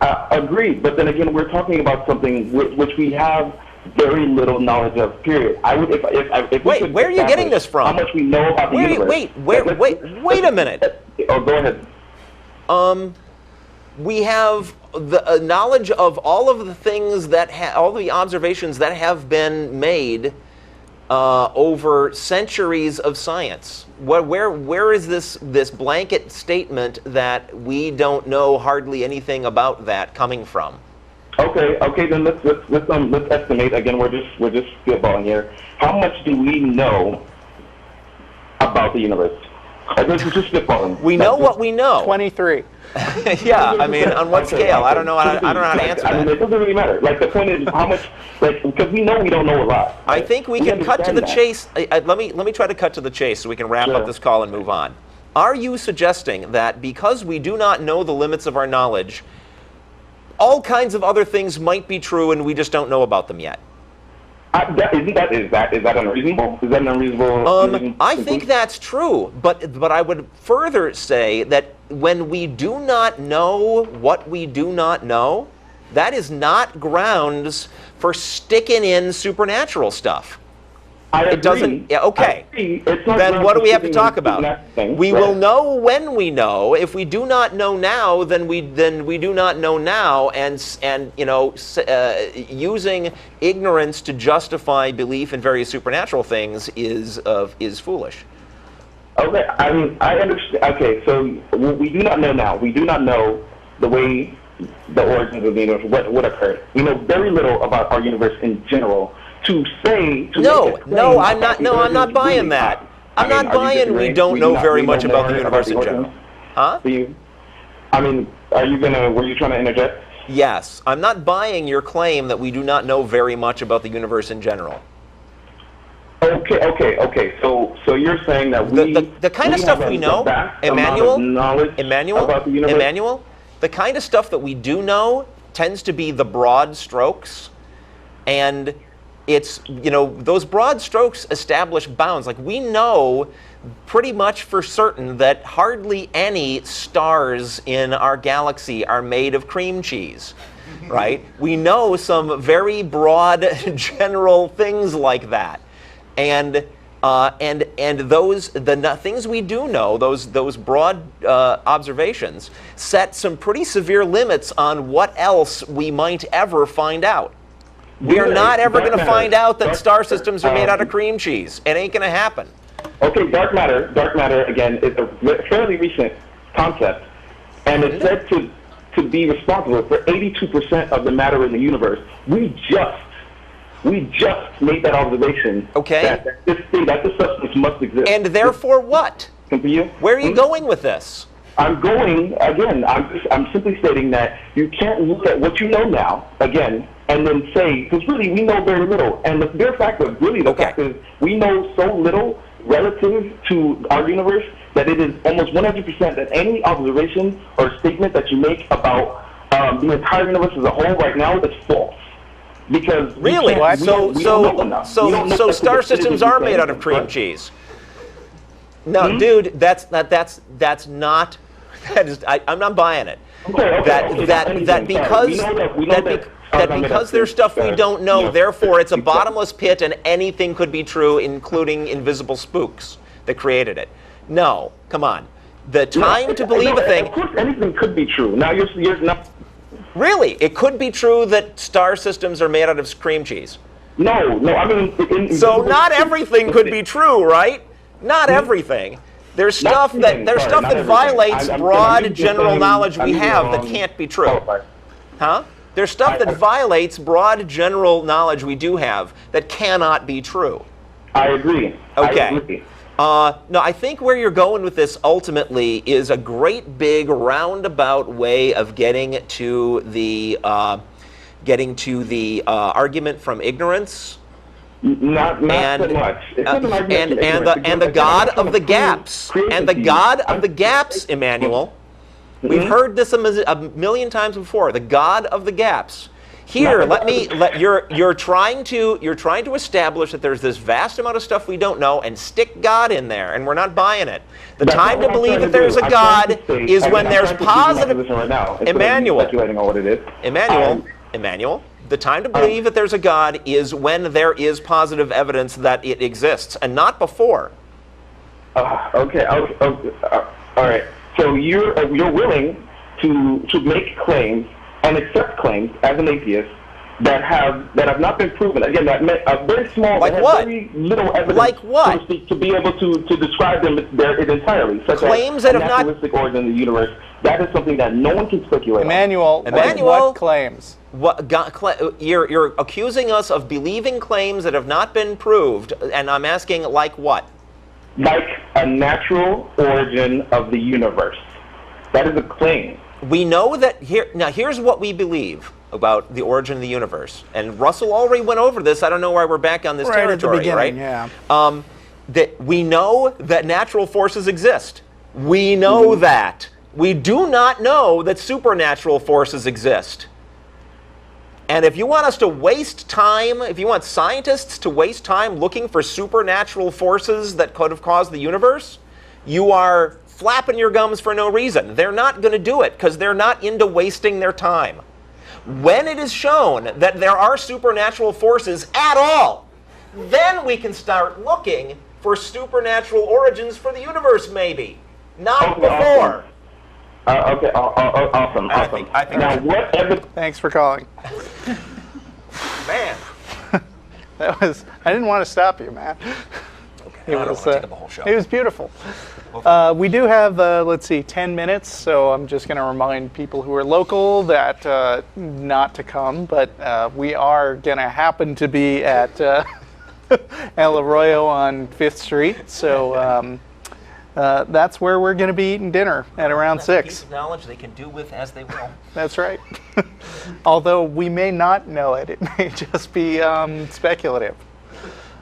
Agreed, but then again, we're talking about something which we have very little knowledge of. Period. I would if wait, where are you getting this from? How much we know about the universe? Wait a minute. Oh, go ahead. We have the knowledge of all of the things all the observations that have been made over centuries of science. Where is this blanket statement that we don't know hardly anything about that coming from? Okay. Then let's estimate again. We're just spitballing here. How much do we know about the universe? This is just spitballing. We know what we know. 23. Yeah, I mean, on what scale? I don't know how to answer that. I mean, it doesn't really matter. Like the point is, how much? Because we know we don't know a lot. I think we can cut to the chase. Let me try to cut to the chase so we can wrap up this call and move on. Are you suggesting that because we do not know the limits of our knowledge, all kinds of other things might be true and we just don't know about them yet? Is that unreasonable? Is that an unreasonable? I think that's true, but I would further say that when we do not know what we do not know, that is not grounds for sticking in supernatural stuff. It doesn't. Yeah, okay. Then what do we have to talk about? We will know when we know. If we do not know now, then we do not know now, and using ignorance to justify belief in various supernatural things is foolish. Okay, I mean, I understand. Okay, so we do not know now. We do not know the way the origins of the universe, what occurred. We know very little about our universe in general. I'm not buying that. I'm not buying we don't know very much about the universe in general. Huh? Were you trying to interject? Yes, I'm not buying your claim that we do not know very much about the universe in general. Okay. So you're saying that the kind of stuff we know, Emmanuel, the kind of stuff that we do know tends to be the broad strokes, and it's, those broad strokes establish bounds. Like, we know pretty much for certain that hardly any stars in our galaxy are made of cream cheese, right? We know some very broad general things like that. And the things we do know, those broad observations, set some pretty severe limits on what else we might ever find out. We are not ever going to find out that star systems are made out of cream cheese. It ain't going to happen. Okay, dark matter again is a fairly recent concept, and it's said to be responsible for 82% of the matter in the universe. We just We just made that observation. Okay. That this substance must exist. And therefore what? Where are you going with this? I'm going, again, I'm simply stating that you can't look at what you know now, again, and then say, because really we know very little. And the bare fact of really the fact is we know so little relative to our universe that it is almost 100% that any observation or statement that you make about the entire universe as a whole right now is false. Because really, so star systems are made out of cream cheese. No, dude, that's not. I'm not buying it. That because there's stuff we don't know, therefore it's a bottomless pit and anything could be true, including invisible spooks that created it. No, come on. The time to believe a thing. Of course, anything could be true. Now you're not. Really, it could be true that star systems are made out of cream cheese. No, I mean. So not everything could be true, right? Not everything. There's stuff that violates broad general knowledge we have that can't be true. Huh? There's stuff that violates broad general knowledge we do have that cannot be true. I agree. Okay. I agree. No, I think where you're going with this ultimately is a great big roundabout way of getting to the argument from ignorance. Not so much. And the God of the gaps. And the God of the gaps, Emmanuel. We've heard this a million times before. The God of the gaps. Here, you're trying to establish that there's this vast amount of stuff we don't know and stick God in there, and we're not buying it. The time to believe that there's a God is when there's positive. Emmanuel. The time to believe that there's a God is when there is positive evidence that it exists, and not before. Okay. All right. So you're willing to make claims and accept claims as an atheist that have not been proven. Again, that very small, like what? Very little evidence, like what? So to speak, to be able to describe them entirely. Such claims as that a have not naturalistic origin of the universe. That is something that no one can speculate Emmanuel, on. what claims? You're accusing us of believing claims that have not been proved, and I'm asking, like what? Like a natural origin of the universe. That is a claim. We know that here's what we believe about the origin of the universe. And Russell already went over this. I don't know why we're back on this territory, at the beginning, right? Yeah. That we know that natural forces exist. We know that. We do not know that supernatural forces exist. And if you want us to waste time, if you want scientists to waste time looking for supernatural forces that could have caused the universe, you are flapping your gums for no reason. They're not going to do it because they're not into wasting their time. When it is shown that there are supernatural forces at all, then we can start looking for supernatural origins for the universe, maybe. Not before. Okay, awesome. I think now, what evidence? Thanks for calling. Man. I didn't want to stop you, man. Okay, I don't want to take up the whole show. It was beautiful. We do have, 10 minutes, so I'm just going to remind people who are local that not to come, but we are going to happen to be at El Arroyo on 5th Street, so that's where we're going to be eating dinner at around 6. Knowledge they can do with as they will. That's right. Although we may not know it. It may just be speculative.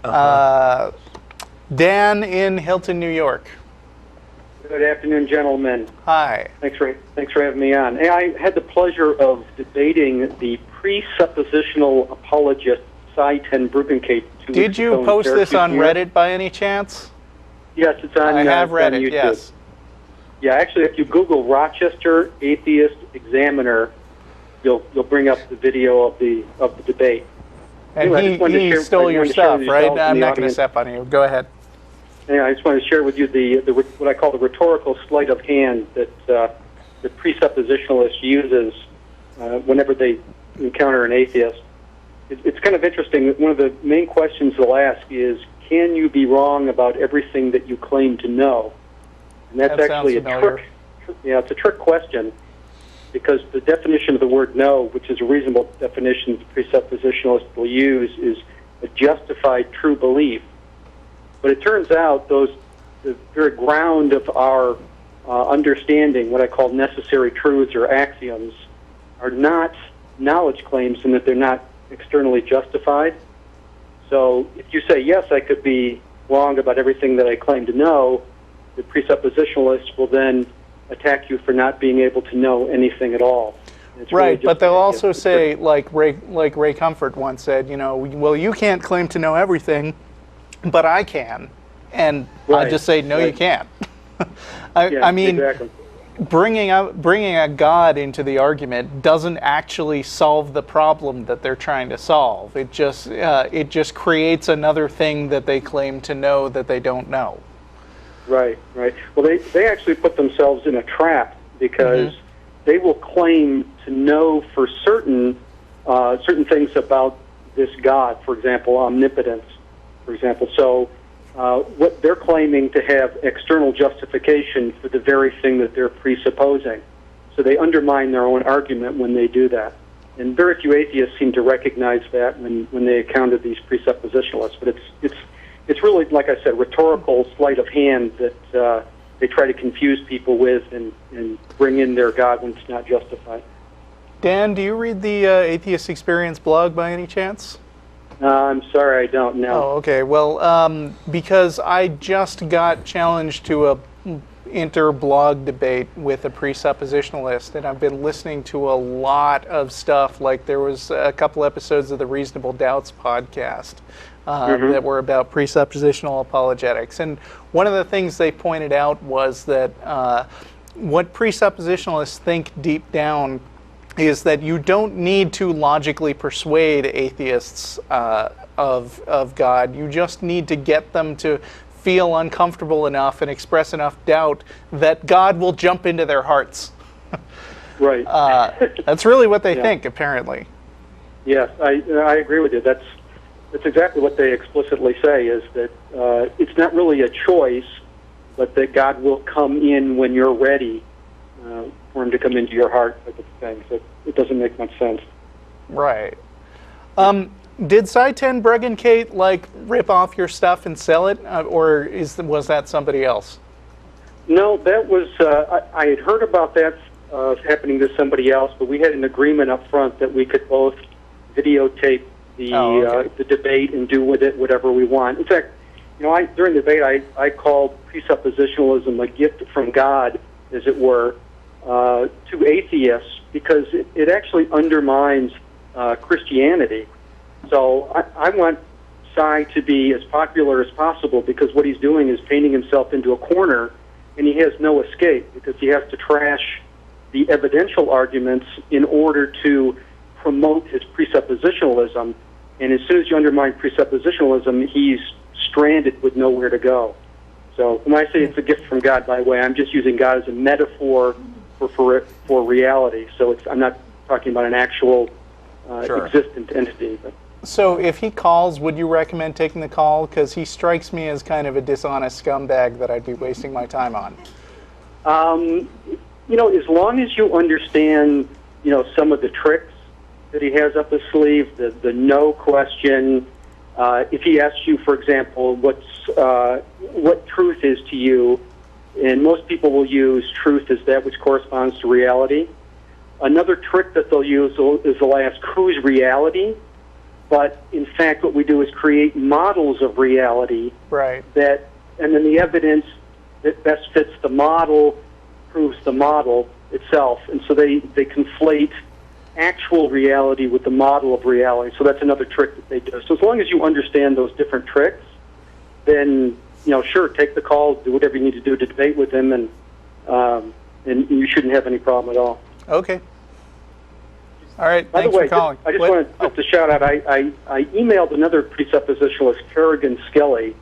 Dan in Hilton, New York. Good afternoon, gentlemen. Hi. Thanks for having me on. Hey, I had the pleasure of debating the presuppositional apologist Cy ten Bruggencate. Did you post this on Reddit by any chance? Yes, it's on. I have read it. YouTube. Yes. Yeah, actually, if you Google Rochester Atheist Examiner, you'll bring up the video of the debate. And anyway, he stole your stuff, right? I'm not going to step on you. Go ahead. Yeah, I just wanted to share with you the what I call the rhetorical sleight of hand that the presuppositionalist uses whenever they encounter an atheist. It's kind of interesting. One of the main questions they'll ask is, can you be wrong about everything that you claim to know? And that's actually a trick. Yeah, it's a trick question. because the definition of the word know, which is a reasonable definition the presuppositionalist will use, is a justified true belief. But it turns out the very ground of our understanding, what I call necessary truths or axioms, are not knowledge claims in that they're not externally justified. So if you say, yes, I could be wrong about everything that I claim to know, the presuppositionalist will then attack you for not being able to know anything at all. It's Right, really just but they'll also say, like Ray Comfort once said, well, you can't claim to know everything, but I can. And I just say, no, you can't. I mean, exactly. bringing a God into the argument doesn't actually solve the problem that they're trying to solve. It just creates another thing that they claim to know that they don't know. Right. Well, they actually put themselves in a trap because they will claim to know for certain things about this God. For example, omnipotence. For example, so what they're claiming to have external justification for the very thing that they're presupposing. So they undermine their own argument when they do that. And very few atheists seem to recognize that when they encounter these presuppositionalists. But it's really, like I said, rhetorical sleight of hand that they try to confuse people with and bring in their God when it's not justified. Dan, do you read the Atheist Experience blog by any chance? I'm sorry, I don't know. Oh, okay. Well, because I just got challenged to a inter-blog debate with a presuppositionalist, and I've been listening to a lot of stuff. Like there was a couple episodes of the Reasonable Doubts podcast that were about presuppositional apologetics. And one of the things they pointed out was that what presuppositionalists think deep down is that you don't need to logically persuade atheists of God. You just need to get them to feel uncomfortable enough and express enough doubt that God will jump into their hearts. Right. That's really what they think, apparently. Yes, I agree with you. That's exactly what they explicitly say, is that it's not really a choice, but that God will come in when you're ready for him to come into your heart, type of thing. So it doesn't make much sense. Right. Did Sci-10 Bregenkate rip off your stuff and sell it, or was that somebody else? No, that was I had heard about that happening to somebody else, but we had an agreement up front that we could both videotape the debate and do with it whatever we want. In fact, during the debate, I called presuppositionalism a gift from God, as it were, to atheists, because it actually undermines Christianity. So I want Sci to be as popular as possible, because what he's doing is painting himself into a corner, and he has no escape, because he has to trash the evidential arguments in order to promote his presuppositionalism. And as soon as you undermine presuppositionalism, he's stranded with nowhere to go. So when I say it's a gift from God, by the way, I'm just using God as a metaphor for reality. So I'm not talking about an actual existent entity. But. So if he calls, would you recommend taking the call? Because he strikes me as kind of a dishonest scumbag that I'd be wasting my time on. As long as you understand, some of the tricks that he has up his sleeve, the no question. If he asks you, for example, what truth is to you, and most people will use truth as that which corresponds to reality. Another trick that they'll use is they'll ask, who's reality? But in fact, what we do is create models of reality. Right. And then the evidence that best fits the model proves the model itself. And so they conflate actual reality with the model of reality. So that's another trick that they do. So as long as you understand those different tricks, then sure, take the call, do whatever you need to do to debate with them, and you shouldn't have any problem at all. Okay. All right. By Thanks the way, for calling. I just wanted to shout out. I emailed another presuppositionalist, Kerrigan Skelly.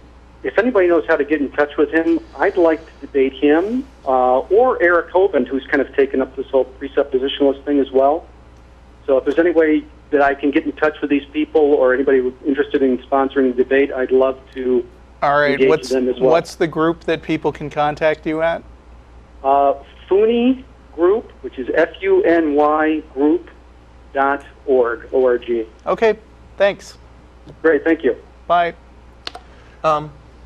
If anybody knows how to get in touch with him, I'd like to debate him or Eric Hovind, who's kind of taken up this whole presuppositionalist thing as well. So if there's any way that I can get in touch with these people, or anybody interested in sponsoring a debate, I'd love to. All right. Engage them as well. What's the group that people can contact you at? Fooney Group, which is FUNY Group.org, O-R-G. Okay, thanks. Great, thank you. Bye.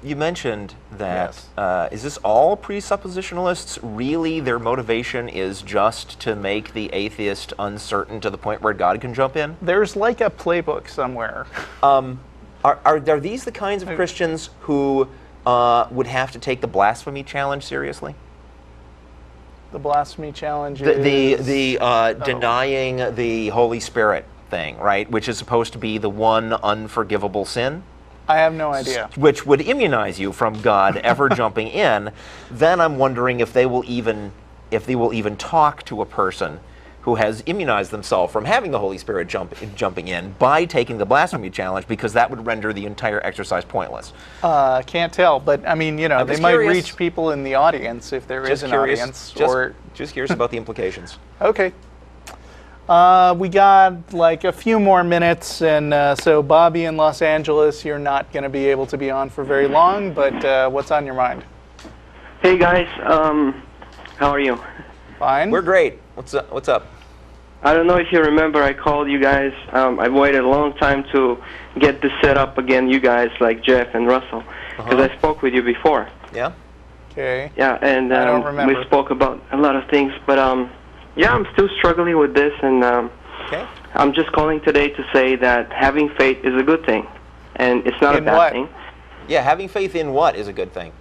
You mentioned that, is this all presuppositionalists? Really, their motivation is just to make the atheist uncertain to the point where God can jump in? There's like a playbook somewhere. Are these the kinds of Christians who would have to take the blasphemy challenge seriously? The blasphemy challenge is... Denying the Holy Spirit thing, right? Which is supposed to be the one unforgivable sin? I have no idea. Which would immunize you from God ever jumping in. Then I'm wondering if they will even talk to a person who has immunized themselves from having the Holy Spirit jumping in by taking the blasphemy challenge, because that would render the entire exercise pointless. Can't tell, but I mean, you know, they might reach people in the audience if there is an audience. Just curious about the implications. Okay. We got like a few more minutes, and so Bobby in Los Angeles, you're not going to be able to be on for very long, but what's on your mind? Hey guys, how are you? Fine. We're great. What's up? I don't know if you remember, I called you guys. I've waited a long time to get this set up again, you guys, like Jeff and Russell, because I spoke with you before. Yeah? Okay. Yeah, and I don't remember. we spoke about a lot of things, but yeah, I'm still struggling with this, and okay. I'm just calling today to say that having faith is a good thing, and it's not a bad thing. Yeah, having faith in what is a good thing?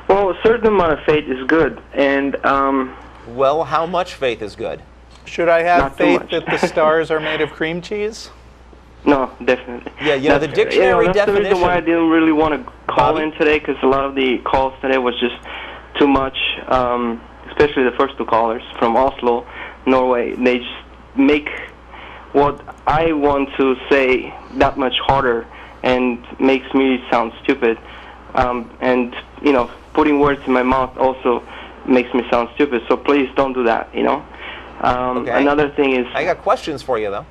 Well, a certain amount of faith is good, and well, how much faith is good? Should I have Not too faith much. that the stars are made of cream cheese? No, definitely. Yeah, you know, the dictionary that's definition... the reason why I didn't really want to call in today, because a lot of the calls today was just too much, especially the first two callers from Oslo, Norway. They just make what I want to say that much harder and makes me sound stupid. And, you know, putting words in my mouth also makes me sound stupid, so please don't do that, you know? Okay. Another thing is... I got questions for you, though.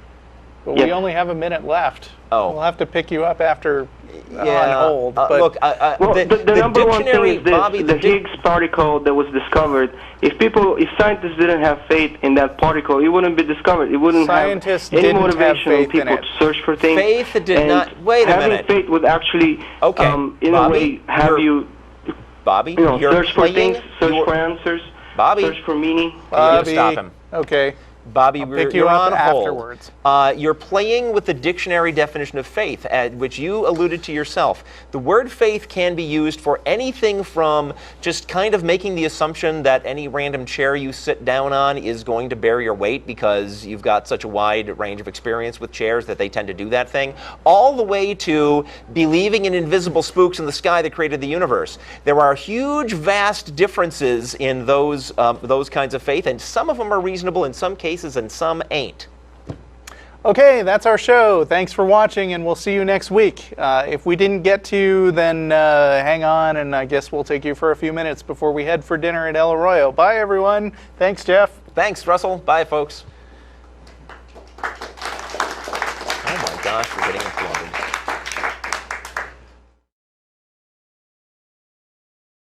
But we only have a minute left. Oh. We'll have to pick you up after on hold. But look, well, the number one thing is this, Bobby, the Higgs particle that was discovered. If scientists didn't have faith in that particle, it wouldn't be discovered. It wouldn't Scientists have any didn't have motivation faith for people in it. to search for things. Faith did and not... Wait a minute. Having faith would actually, Okay, in a way, have you, Bobby, you know, search for playing, things, search for answers, Bobby, search for meaning. you gotta stop him. Okay. Bobby, I'll pick you you're up on hold. afterwards. You're playing with the dictionary definition of faith, which you alluded to yourself. The word faith can be used for anything from just kind of making the assumption that any random chair you sit down on is going to bear your weight because you've got such a wide range of experience with chairs that they tend to do that thing, all the way to believing in invisible spooks in the sky that created the universe. There are huge, vast differences in those kinds of faith, and some of them are reasonable in some cases and some ain't. Okay, that's our show. Thanks for watching, and we'll see you next week. If we didn't get to you, then hang on, and I guess we'll take you for a few minutes before we head for dinner at El Arroyo. Bye, everyone. Thanks, Jeff. Thanks, Russell. Bye, folks. Oh my gosh, we're getting flooded.